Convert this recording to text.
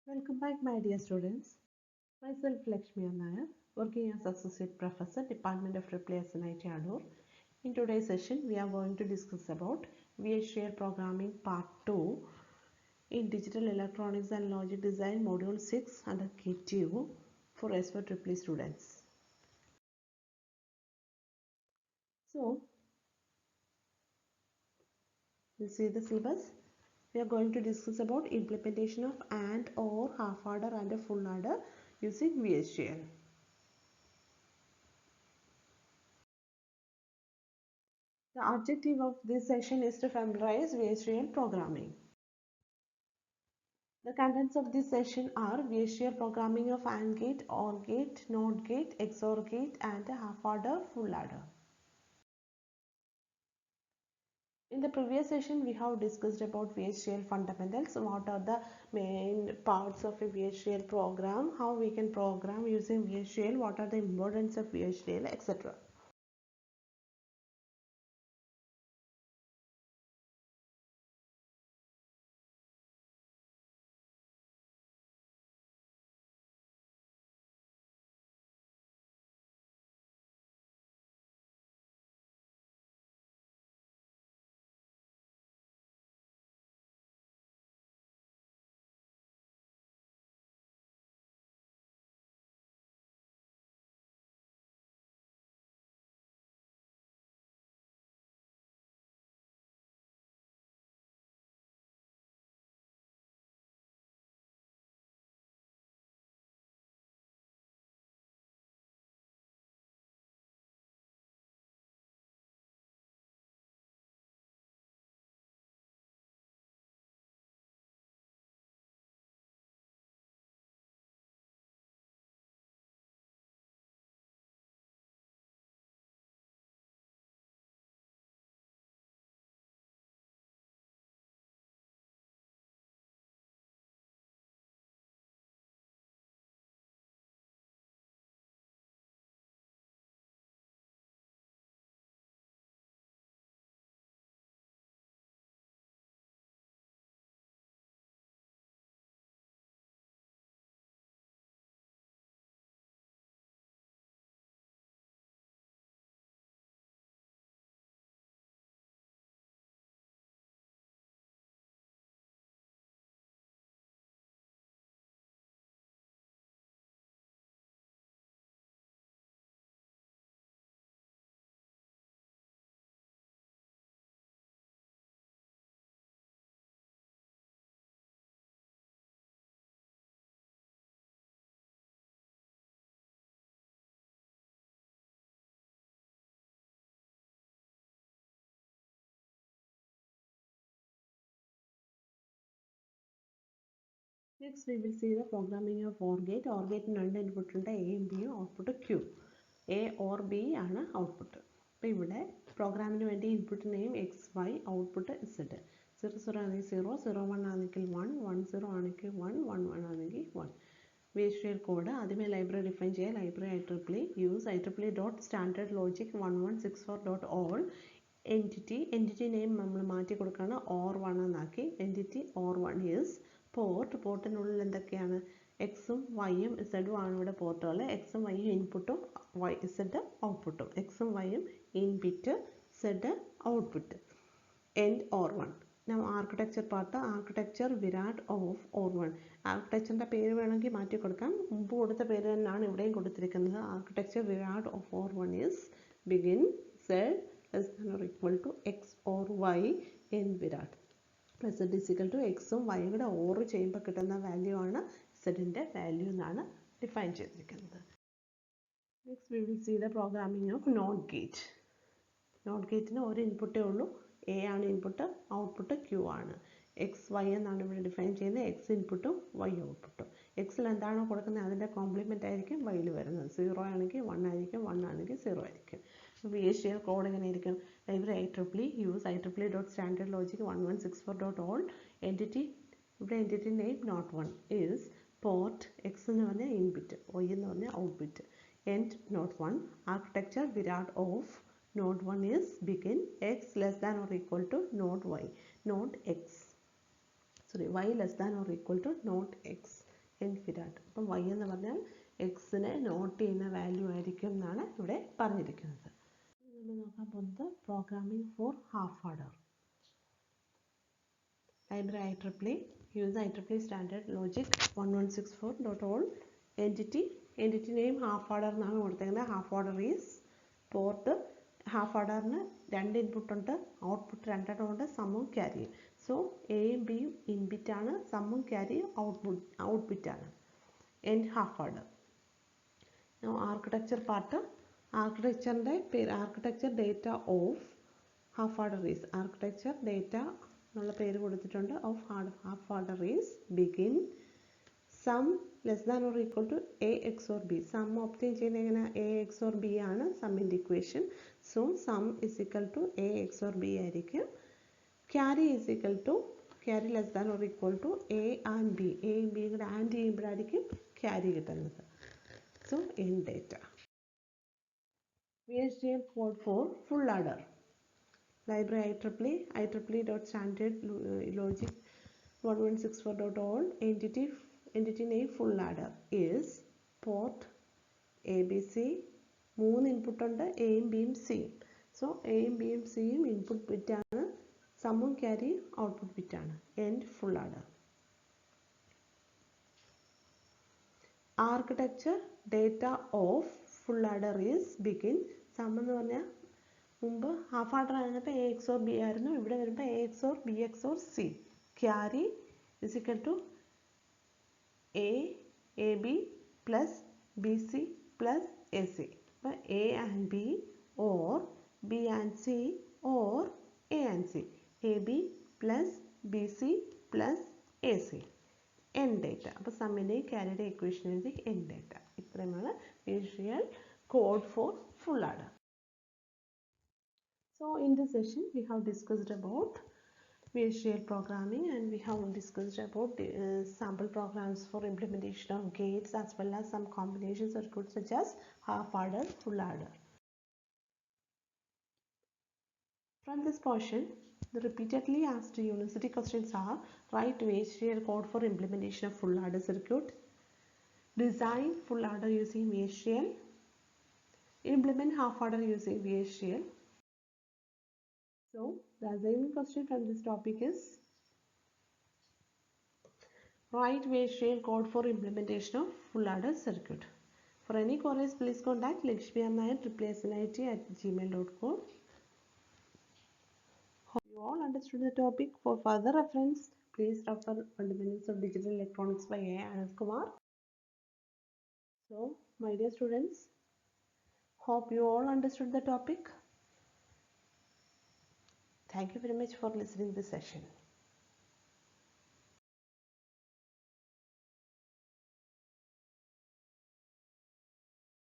Welcome back, my dear students. Myself Lakshmi Nair, working as Associate Professor, Department of Triple S NIT Adur. In today's session, we are going to discuss about VHDL Programming Part 2 in Digital Electronics and Logic Design Module 6 under K2 for S4 Triple E students. So, we'll see the syllabus. We are going to discuss about implementation of AND or half adder and a full adder using VHDL. The objective of this session is to familiarize VHDL programming. The contents of this session are VHDL programming of AND gate, OR gate, NOT gate, XOR gate and half adder, full adder. In the previous session, we have discussed about VHDL fundamentals, what are the main parts of a VHDL program, how we can program using VHDL, what are the importance of VHDL, etc. Next, we will see the programming of OR gate. OR gate in രണ്ട് input ഉണ്ട്, എയും ബിയും output Q. A OR B ആണ് output. അപ്പോൾ ഇവിടെ പ്രോഗ്രാമിന് വേണ്ടി input name X Y, output Z. 00 ആണെങ്കിൽ 0, 01 ആണെങ്കിൽ 1, 10 ആണെങ്കിൽ 1, 11 ആണെങ്കിൽ 1. VHDL കോഡ് ആദ്യമേ ലൈബ്രറി ഡിഫൈൻ ചെയ്യുക. Library IEEE use IEEE dot standard logic 1164 dot all. Entity name നമ്മൾ മാറ്റി കൊടുക്കുകയാണ്, OR1 എന്നാക്കി. എൻറ്റിറ്റി OR1 ഈസ് പോർട്ടിനുള്ളിൽ എന്തൊക്കെയാണ്, എക്സും വൈയും ഇസഡും ആണ് ഇവിടെ പോർട്ടുകൾ. എക്സും വൈയും ഇൻപുട്ടും ഇസഡ് ഔട്ട്പുട്ടും. എക്സും വൈയും input, Z output. End OR1. Architecture part, architecture Virat of OR1. ആർക്കിടെക്ചറിൻ്റെ പേര് വേണമെങ്കിൽ മാറ്റി കൊടുക്കാം, മുമ്പ് കൊടുത്ത പേര് തന്നെയാണ് ഇവിടെയും കൊടുത്തിരിക്കുന്നത്. Architecture Virat of OR1 is begin Z less than or equal to x or y in Virat. z is equal to എക്സും വൈയും കൂടെ ഓർ ചെയ്യുമ്പോൾ കിട്ടുന്ന വാല്യൂ ആണ് സെഡിൻ്റെ വാല്യൂ എന്നാണ് ഡിഫൈൻ ചെയ്തിരിക്കുന്നത്. Next we will see the programming of NOT gate. നോട്ട് ഗേറ്റിന് ഒരു ഇൻപുട്ടേ ഉള്ളൂ, എ ആണ് ഇൻപുട്ട്, ഔട്ട്പുട്ട് ക്യൂ ആണ്. എക്സ് വൈ എന്നാണ് ഇവിടെ ഡിഫൈൻ ചെയ്യുന്നത്. എക്സ് ഇൻപുട്ടും വൈ ഔട്ട്പുട്ടും. എക്സിൽ എന്താണോ കൊടുക്കുന്നത് അതിൻ്റെ കോംപ്ലിമെൻ്റ് ആയിരിക്കും വൈയിൽ വരുന്നത്. 0 ആണെങ്കിൽ 1 ആയിരിക്കും, 1 ആണെങ്കിൽ 0 ആയിരിക്കും. VHDL കോഡ് എങ്ങനെ ആയിരിക്കും, library IEEE use IEEE dot standard logic 1164 dot all. Entity, ഇവിടെ entity name node 1 is port. X എന്ന് പറഞ്ഞാൽ ഇൻബിറ്റ്, വൈ എന്ന് പറഞ്ഞാൽ out bit. End node 1. Architecture Virat of node 1 is begin x less than or equal to node y, node x, sorry, y less than or equal to node x. Infinite. അപ്പം y എന്ന് പറഞ്ഞാൽ എക്സിനെ not ചെയ്യുന്ന value ആയിരിക്കും എന്നാണ് ഇവിടെ പറഞ്ഞിരിക്കുന്നത്. നമ്മൾ നോക്കാൻ പോകുന്നത് programming for half adder. Library IEEE, use IEEE standard logic 1164.all. entity name half adder എന്നാണ് കൊടുത്തേക്കുന്നത്. Half adder is port. Half ഓർഡറിന് 2 ഇൻപുട്ട് ഉണ്ട്, ഔട്ട്പുട്ട് 2 ഉണ്ട്, സമ്മും ക്യാരിയും. സോ എയും ബിയും ഇൻബിറ്റ് ആണ്, സമ്മും ക്യാരിയും ഔട്ട്പുട്ട് ആണ്. End half adder. Architecture part. ആർക്കിടെക്ചറിൻ്റെ പേര് architecture data of half adder is. Architecture data എന്നുള്ള പേര് കൊടുത്തിട്ടുണ്ട്. Of half adder is begin sum less than or equal to A XOR B. Sum obtain ചെയ്യുന്നത് എങ്ങനെ? A XOR B ആണ് സമ്മിൻ്റെ equation. So sum is equal to A XOR B ആയിരിക്കും. Carry is equal to carry less than or equal to A and B. എയും ബിയും കൂടെ AND ചെയ്യുമ്പോഴായിരിക്കും carry കിട്ടുന്നത്. So end data. VHDL code for full adder. Library IEEE.standard logic 1164.all. entity name full adder is port ABC. 3 input ഉണ്ട്, എയും ബിയും സിയും. സോ എയും ബിയും സിയും ഇൻപുട്ട് ബിറ്റാണ്, സമ്മും ക്യാരിയും ഔട്ട്പുട്ട് ബിറ്റാണ്. End full adder. Architecture data of full adder is begin. Sum എന്ന് പറഞ്ഞാൽ മുമ്പ് ഹാഫ് ആഡർ ആയിരുന്നപ്പോൾ എ എക്സ് ഓർ ബി ആയിരുന്നു, ഇവിടെ വരുമ്പോൾ A XOR B XOR C. Carry is equal to A B plus B C plus A C. അപ്പോൾ A and B or B and C or A and C. A B plus B C plus A C. N data. അപ്പോൾ സമ്മിൻ്റെയും ക്യാരിയുടെ equation എഴുതി N data. ഇത്രയുമാണ് VHDL code for full adder. So in this session we have discussed about VHDL programming, and we have discussed about sample programs for implementation of gates as well as some combination circuits such as half adder, full adder. From this portion, the repeatedly asked university questions are: write VHDL code for implementation of full adder circuit, design full adder using VHDL, implement half adder using VHDL. So the assignment question from this topic is: write VHDL code for implementation of full adder circuit. For any queries, please contact lakshmi@gmail.com. Hope you all understood the topic. For further reference, please refer Fundamentals of Digital Electronics by A. Anand Kumar. So, my dear students, hope you all understood the topic. Thank you very much for listening to this session.